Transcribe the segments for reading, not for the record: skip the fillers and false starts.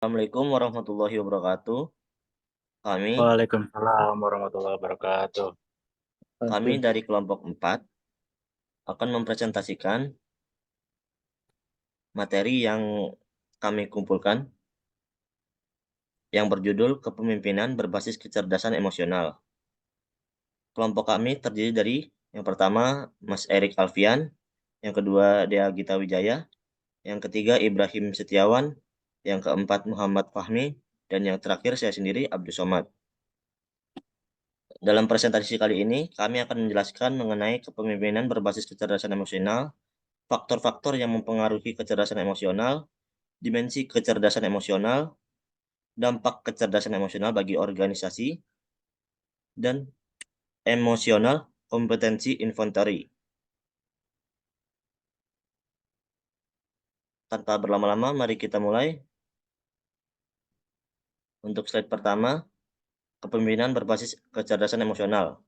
Assalamualaikum warahmatullahi wabarakatuh. Kami Waalaikumsalam warahmatullahi wabarakatuh. kami Oke. dari kelompok 4 akan mempresentasikan materi yang kami kumpulkan yang berjudul Kepemimpinan Berbasis Kecerdasan Emosional. Kelompok kami terdiri dari yang pertama Mas Erik Alfian, yang kedua Dea Gita Wijaya, yang ketiga Ibrahim Setiawan, yang keempat Muhammad Fahmi, dan yang terakhir saya sendiri Abdus Somad. Dalam presentasi kali ini, kami akan menjelaskan mengenai kepemimpinan berbasis kecerdasan emosional, faktor-faktor yang mempengaruhi kecerdasan emosional, dimensi kecerdasan emosional, dampak kecerdasan emosional bagi organisasi, dan emosional kompetensi inventory. Tanpa berlama-lama, mari kita mulai. Untuk slide pertama, kepemimpinan berbasis kecerdasan emosional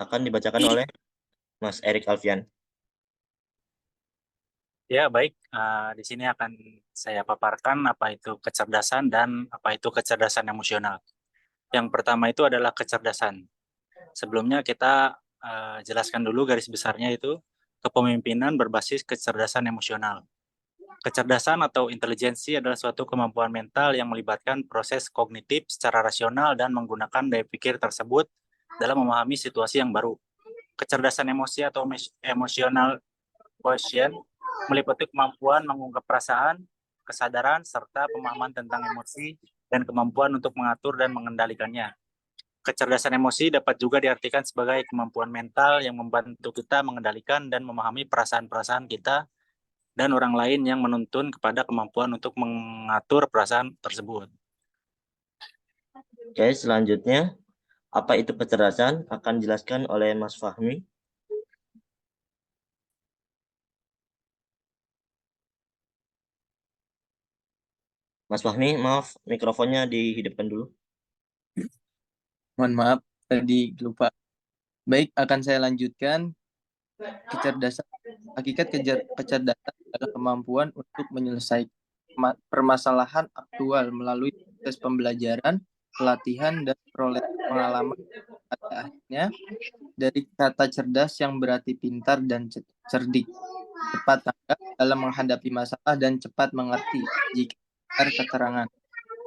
akan dibacakan oleh Mas Erik Alfian. Ya, baik. Di sini akan saya paparkan apa itu kecerdasan dan apa itu kecerdasan emosional. Yang pertama itu adalah kecerdasan. Sebelumnya kita jelaskan dulu garis besarnya itu kepemimpinan berbasis kecerdasan emosional. Kecerdasan atau intelijensi adalah suatu kemampuan mental yang melibatkan proses kognitif secara rasional dan menggunakan daya pikir tersebut dalam memahami situasi yang baru. Kecerdasan emosi atau emotional quotient meliputi kemampuan mengungkap perasaan, kesadaran, serta pemahaman tentang emosi dan kemampuan untuk mengatur dan mengendalikannya. Kecerdasan emosi dapat juga diartikan sebagai kemampuan mental yang membantu kita mengendalikan dan memahami perasaan-perasaan kita dan orang lain yang menuntun kepada kemampuan untuk mengatur perasaan tersebut. Oke, selanjutnya, apa itu kecerdasan akan dijelaskan oleh Mas Fahmi. Mas Fahmi, maaf, mikrofonnya dihidupkan dulu. Mohon maaf, tadi lupa. Baik, akan saya lanjutkan. Kecerdasan, hakikat kecerdasan adalah kemampuan untuk menyelesaikan permasalahan aktual melalui proses pembelajaran, pelatihan, dan perolehan pengalaman. Pada akhirnya, dari kata cerdas yang berarti pintar dan cerdik, cepat tanggap dalam menghadapi masalah dan cepat mengerti jika dengar keterangan.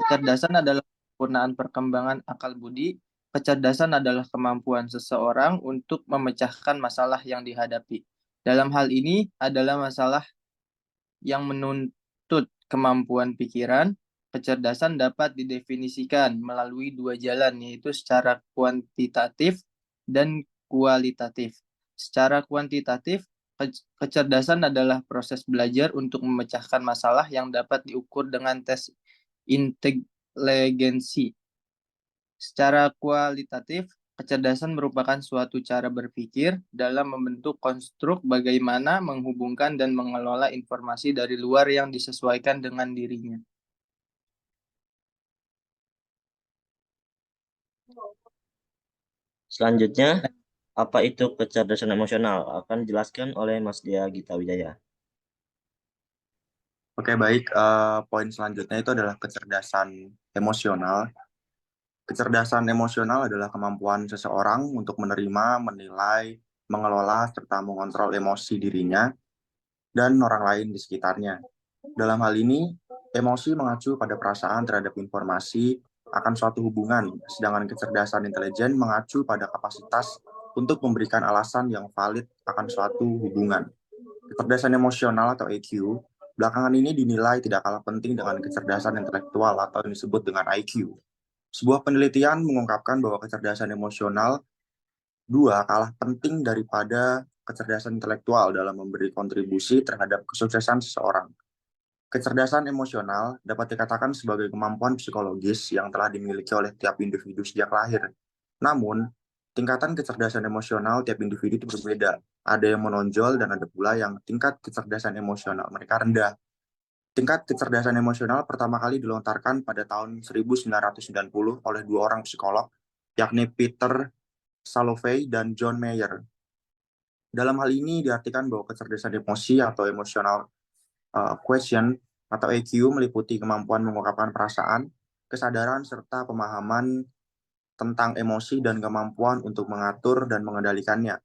Kecerdasan adalah kesempurnaan perkembangan akal budi. Kecerdasan adalah kemampuan seseorang untuk memecahkan masalah yang dihadapi. Dalam hal ini adalah masalah yang menuntut kemampuan pikiran. Kecerdasan dapat didefinisikan melalui dua jalan, yaitu secara kuantitatif dan kualitatif. Secara kuantitatif, kecerdasan adalah proses belajar untuk memecahkan masalah yang dapat diukur dengan tes inteligensi. Secara kualitatif, kecerdasan merupakan suatu cara berpikir dalam membentuk konstruk bagaimana menghubungkan dan mengelola informasi dari luar yang disesuaikan dengan dirinya. Selanjutnya, apa itu kecerdasan emosional akan dijelaskan oleh Mas Dia Gita Wijaya. Oke, baik. Poin selanjutnya itu adalah kecerdasan emosional. Kecerdasan emosional adalah kemampuan seseorang untuk menerima, menilai, mengelola, serta mengontrol emosi dirinya dan orang lain di sekitarnya. Dalam hal ini, emosi mengacu pada perasaan terhadap informasi akan suatu hubungan, sedangkan kecerdasan intelijen mengacu pada kapasitas untuk memberikan alasan yang valid akan suatu hubungan. Kecerdasan emosional atau EQ belakangan ini dinilai tidak kalah penting dengan kecerdasan intelektual atau yang disebut dengan IQ. Sebuah penelitian mengungkapkan bahwa kecerdasan emosional kalah penting daripada kecerdasan intelektual dalam memberi kontribusi terhadap kesuksesan seseorang. Kecerdasan emosional dapat dikatakan sebagai kemampuan psikologis yang telah dimiliki oleh tiap individu sejak lahir. Namun, tingkatan kecerdasan emosional tiap individu itu berbeda. Ada yang menonjol dan ada pula yang tingkat kecerdasan emosional mereka rendah. Tingkat kecerdasan emosional pertama kali dilontarkan pada tahun 1990 oleh dua orang psikolog, yakni Peter Salovey dan John Mayer. Dalam hal ini diartikan bahwa kecerdasan emosi atau emotional quotient atau EQ meliputi kemampuan mengungkapkan perasaan, kesadaran, serta pemahaman tentang emosi dan kemampuan untuk mengatur dan mengendalikannya.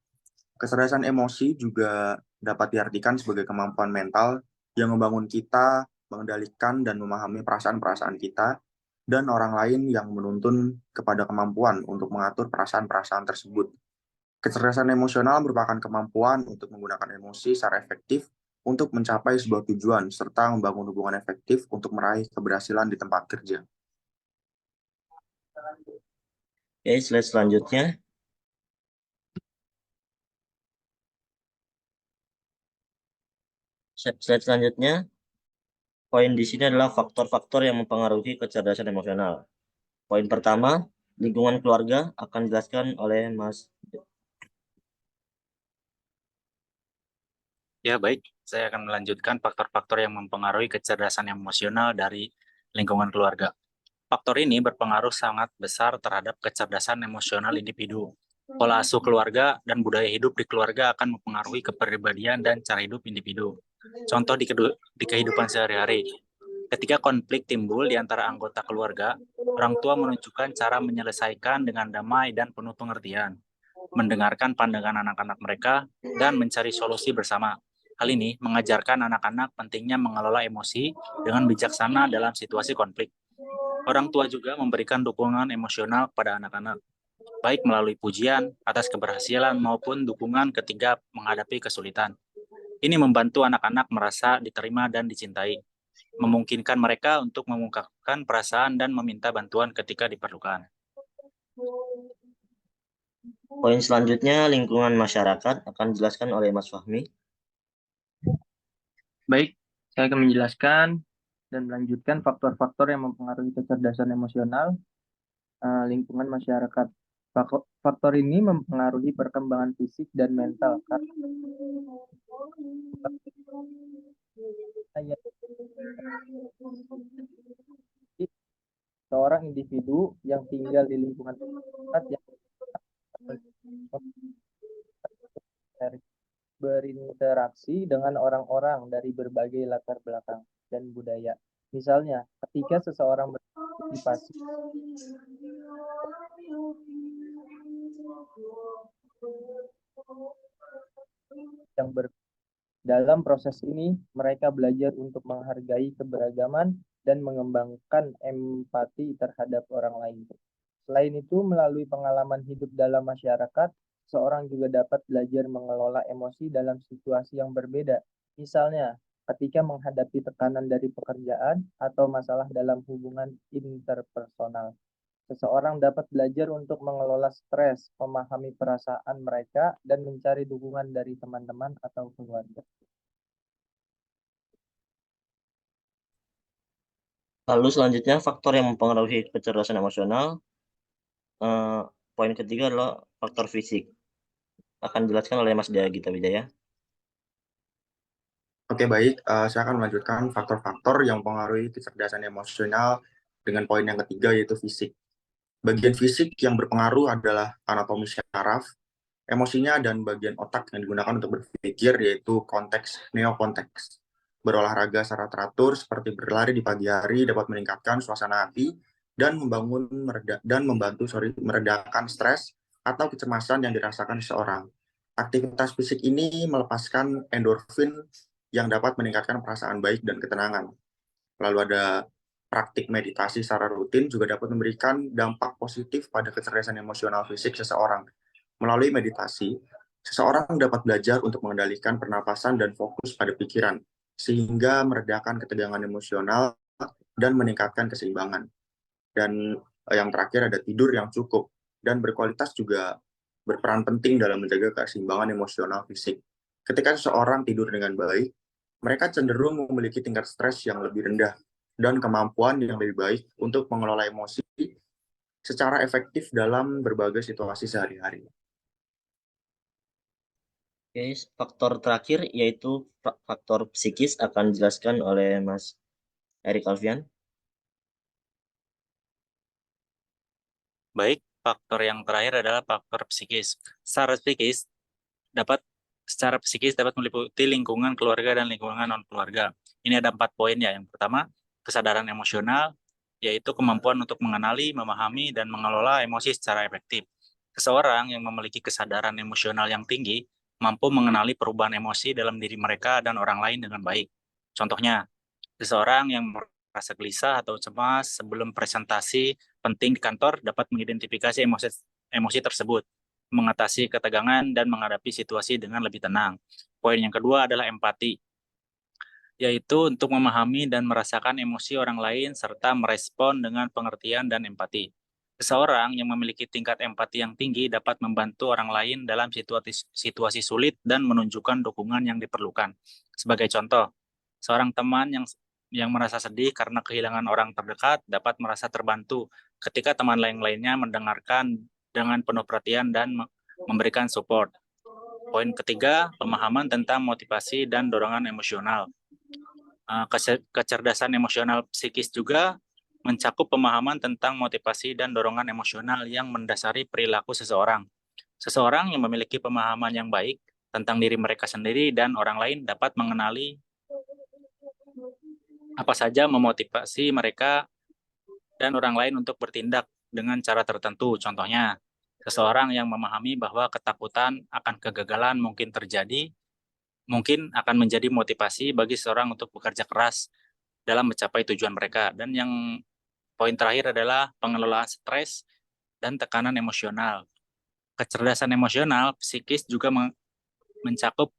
Kecerdasan emosi juga dapat diartikan sebagai kemampuan mental yang membangun kita, mengendalikan dan memahami perasaan-perasaan kita, dan orang lain yang menuntun kepada kemampuan untuk mengatur perasaan-perasaan tersebut. Kecerdasan emosional merupakan kemampuan untuk menggunakan emosi secara efektif untuk mencapai sebuah tujuan, serta membangun hubungan efektif untuk meraih keberhasilan di tempat kerja. Oke, slide selanjutnya. Slide selanjutnya, poin di sini adalah faktor-faktor yang mempengaruhi kecerdasan emosional. Poin pertama, lingkungan keluarga akan dijelaskan oleh Mas. Ya, baik. Saya akan melanjutkan faktor-faktor yang mempengaruhi kecerdasan emosional dari lingkungan keluarga. Faktor ini berpengaruh sangat besar terhadap kecerdasan emosional individu. Pola asuh keluarga dan budaya hidup di keluarga akan mempengaruhi kepribadian dan cara hidup individu. Contoh di kehidupan sehari-hari. Ketika konflik timbul di antara anggota keluarga, orang tua menunjukkan cara menyelesaikan dengan damai dan penuh pengertian, mendengarkan pandangan anak-anak mereka, dan mencari solusi bersama. Hal ini mengajarkan anak-anak pentingnya mengelola emosi dengan bijaksana dalam situasi konflik. Orang tua juga memberikan dukungan emosional kepada anak-anak, baik melalui pujian atas keberhasilan maupun dukungan ketika menghadapi kesulitan. Ini membantu anak-anak merasa diterima dan dicintai, memungkinkan mereka untuk mengungkapkan perasaan dan meminta bantuan ketika diperlukan. Poin selanjutnya, lingkungan masyarakat akan dijelaskan oleh Mas Fahmi. Baik, saya akan menjelaskan dan melanjutkan faktor-faktor yang mempengaruhi kecerdasan emosional lingkungan masyarakat. Faktor ini mempengaruhi perkembangan fisik dan mental. Seorang individu yang tinggal di lingkungan masyarakat yang berinteraksi dengan orang-orang dari berbagai latar belakang dan budaya. Misalnya, ketika seseorang berpartisipasi yang dalam proses ini, mereka belajar untuk menghargai keberagaman dan mengembangkan empati terhadap orang lain. Selain itu, melalui pengalaman hidup dalam masyarakat, seorang juga dapat belajar mengelola emosi dalam situasi yang berbeda. Misalnya, ketika menghadapi tekanan dari pekerjaan atau masalah dalam hubungan interpersonal. Seseorang dapat belajar untuk mengelola stres, memahami perasaan mereka, dan mencari dukungan dari teman-teman atau keluarga. Lalu selanjutnya, faktor yang mempengaruhi kecerdasan emosional. Poin ketiga adalah faktor fisik. Akan dijelaskan oleh Mas Dea Gita Wijaya. Oke, baik. Saya akan melanjutkan faktor-faktor yang mempengaruhi kecerdasan emosional dengan poin yang ketiga, yaitu fisik. Bagian fisik yang berpengaruh adalah anatomi syaraf, emosinya, dan bagian otak yang digunakan untuk berpikir, yaitu konteks neokonteks. Berolahraga secara teratur seperti berlari di pagi hari dapat meningkatkan suasana hati dan membantu meredakan stres atau kecemasan yang dirasakan seseorang. Aktivitas fisik ini melepaskan endorfin yang dapat meningkatkan perasaan baik dan ketenangan. Lalu ada praktik meditasi secara rutin juga dapat memberikan dampak positif pada kecerdasan emosional fisik seseorang. Melalui meditasi, seseorang dapat belajar untuk mengendalikan pernapasan dan fokus pada pikiran, sehingga meredakan ketegangan emosional dan meningkatkan keseimbangan. Dan yang terakhir ada tidur yang cukup dan berkualitas juga berperan penting dalam menjaga keseimbangan emosional fisik. Ketika seseorang tidur dengan baik, mereka cenderung memiliki tingkat stres yang lebih rendah dan kemampuan yang lebih baik untuk mengelola emosi secara efektif dalam berbagai situasi sehari-hari. Oke, faktor terakhir yaitu faktor psikis akan dijelaskan oleh Mas Erik Alfian. Baik, faktor yang terakhir adalah faktor psikis. Secara psikis, dapat secara psikis dapat meliputi lingkungan keluarga dan lingkungan non-keluarga. Ini ada 4 poin ya. Yang pertama, kesadaran emosional, yaitu kemampuan untuk mengenali, memahami, dan mengelola emosi secara efektif. Seseorang yang memiliki kesadaran emosional yang tinggi mampu mengenali perubahan emosi dalam diri mereka dan orang lain dengan baik. Contohnya, seseorang yang merasa gelisah atau cemas sebelum presentasi penting di kantor dapat mengidentifikasi emosi tersebut, mengatasi ketegangan, dan menghadapi situasi dengan lebih tenang. Poin yang kedua adalah empati, yaitu untuk memahami dan merasakan emosi orang lain serta merespon dengan pengertian dan empati. Seseorang yang memiliki tingkat empati yang tinggi dapat membantu orang lain dalam situasi sulit dan menunjukkan dukungan yang diperlukan. Sebagai contoh, seorang teman yang merasa sedih karena kehilangan orang terdekat dapat merasa terbantu ketika teman lainnya mendengarkan dengan penuh perhatian dan memberikan support. Poin ketiga, pemahaman tentang motivasi dan dorongan emosional. Kecerdasan emosional psikis juga mencakup pemahaman tentang motivasi dan dorongan emosional yang mendasari perilaku seseorang. Seseorang yang memiliki pemahaman yang baik tentang diri mereka sendiri dan orang lain dapat mengenali apa saja memotivasi mereka dan orang lain untuk bertindak dengan cara tertentu. Contohnya, seseorang yang memahami bahwa ketakutan akan kegagalan mungkin akan menjadi motivasi bagi seseorang untuk bekerja keras dalam mencapai tujuan mereka. Dan yang poin terakhir adalah pengelolaan stres dan tekanan emosional. Kecerdasan emosional psikis juga mencakup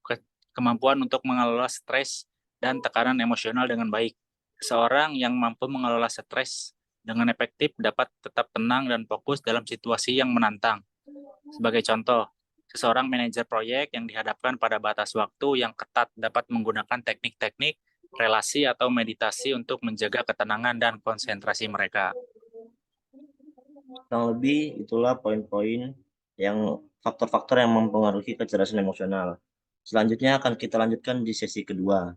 kemampuan untuk mengelola stres dan tekanan emosional dengan baik. Seseorang yang mampu mengelola stres dengan efektif dapat tetap tenang dan fokus dalam situasi yang menantang. Sebagai contoh, seseorang manajer proyek yang dihadapkan pada batas waktu yang ketat dapat menggunakan teknik-teknik relasi atau meditasi untuk menjaga ketenangan dan konsentrasi mereka. Kurang lebih itulah poin-poin yang faktor-faktor yang mempengaruhi kecerdasan emosional. Selanjutnya akan kita lanjutkan di sesi kedua.